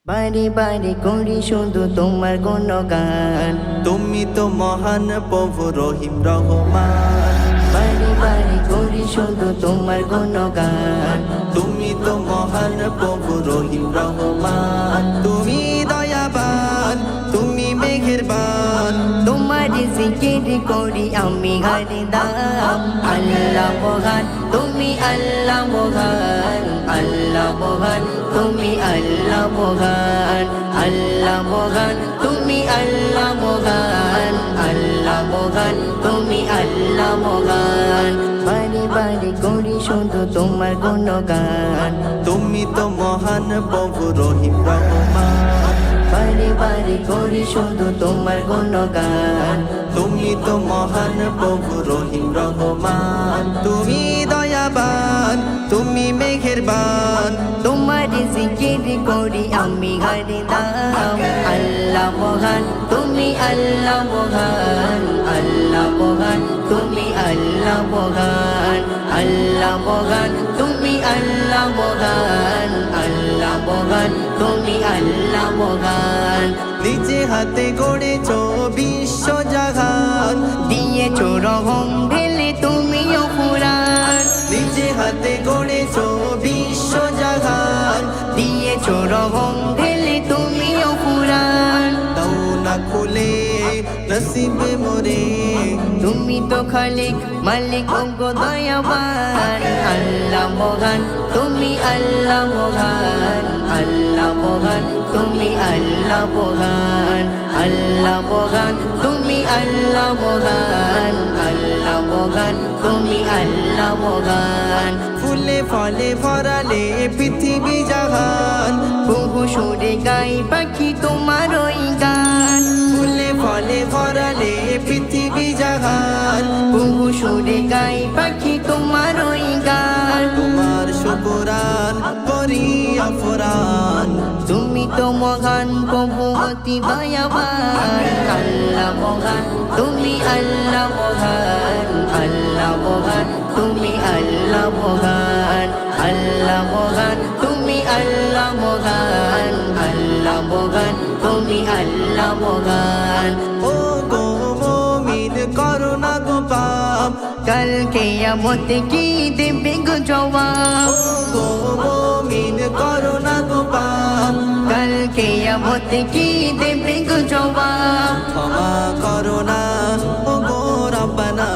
বারে বারে করি শুধু তোমার গুণগান, তুমি তো মহান প্রভু রহিম রহমান। বারে বারে করি শুধু তোমার গুণগান, তুমি তো মহান প্রভু রহিম রহমান। তুমি দয়াবান, তুমি মেহেরবান। তোমার জিকির করি আমি হরদম। আল্লাহ মহান, তুমি আল্লাহ মহান, আল্লাহ মহান, তুমি আল্লাহ মহান, আল্লাহ মহান, তুমি আল্লাহ মহান, আল্লাহ মহান, তুমি আল্লাহ মহান। বারে বারে করি শুধু তোমার গুণগান, তুমি তো মহান প্রভু রহিম রহমান। বারে বারে করি শুধু তোমার গুণগান, তুমি তো মহান প্রভু রহিম রহমান। তুমি দয়াবান, তুমি মেহেরবান। তোমার জিকির করি আমি হরদম। আল্লাহ মহান, তুমি আল্লাহ মহান, আল্লাহ মহান, তুমি আল্লাহ মহান, আল্লাহ মহান, তুমি আল্লাহ মহান, আল্লাহ মহান, তুমি আল্লাহ মহান। নিজে হাতে গড়েছ বিশ্ব জাহান, দিয়েছো রহম ঢেলে তুমিও পুরাণ, নিজে হাতে গড়েছ বিশ্ব জাহান। দিয়েছো রহম ঢেলে তুমিও পুরাণ। দাও না খুলে নসিবে মোরে, তুমি তো খালিক মালিক গো দয়াবান। আল্লাহ মহান, তুমি আল্লাহ মহান, আল্লাহ মহান, তুমি আল্লাহ মহান, আল্লাহ মহান, তুমি আল্লাহ মহান, আল্লাহ মহান, তুমি আল্লাহ মহান। ফুলে ফলে ভরালে পৃথিবী জাহান। বহু সুরে গাই পাখি তোমার ওই গান, ফুলে ফলে ভরালে পৃথিবী জাহান। বহু সুরে গাই পাখি তোমার ওই গান। তোমার শুকরান করি অফরান। তুমি তো মহান প্রভু অতি দয়াবান। আল্লাহ মহান, তুমি আল্লাহ মহান, আল্লাহ মহান, তুমি আল্লাহ মহান, আল্লাহ মহান, তুমি আল্লাহ মহান, আল্লাহ মহান, তুমি আল্লাহ মহান। ও গো মুমিন করুণা গো পাপ, কাল কিয়ামতে কি দেবে গো জবাব? ও গো মুমিন করুণা গো পাপ। কাল কিয়ামতে কি দেবে গো জবাব? ক্ষমা করুণা ও গো রব্বানা।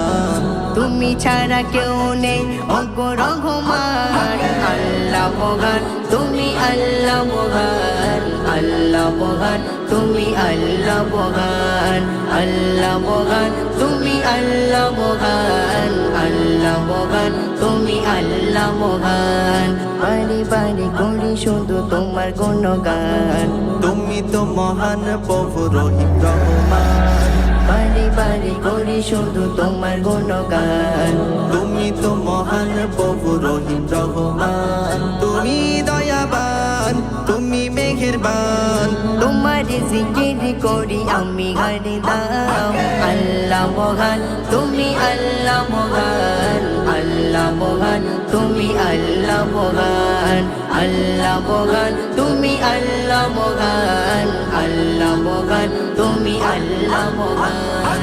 তুমি ছাড়া কেউ নেই অগো রহমান। আল্লাহ মহান, তুমি আল্লাহ মহান, আল্লাহ মহান, তুমি আল্লাহ মহান, আল্লাহ মহান, তুমি আল্লাহ মহান, আল্লাহ মহান, তুমি আল্লাহ মহান। বারে বারে করি শুধু তোমার গুণগান, তুমি তো মহান প্রভু রহিম রহমান। বারে বারে করি শুধু তোমার গুণগান, তুমি তো মহান প্রভু রহিম রহমান। তুমি দয়াবান, তুমি মেহেরবান। তোমার জিকির করি আমি হরদম। আল্লাহ মহান, তুমি আল্লাহ মহান, আল্লাহ মহান, তুমি আল্লাহ মহান, আল্লাহ মহান, তুমি আল্লাহ মহান, আল্লাহ মহান, তুমি আল্লাহ মহান।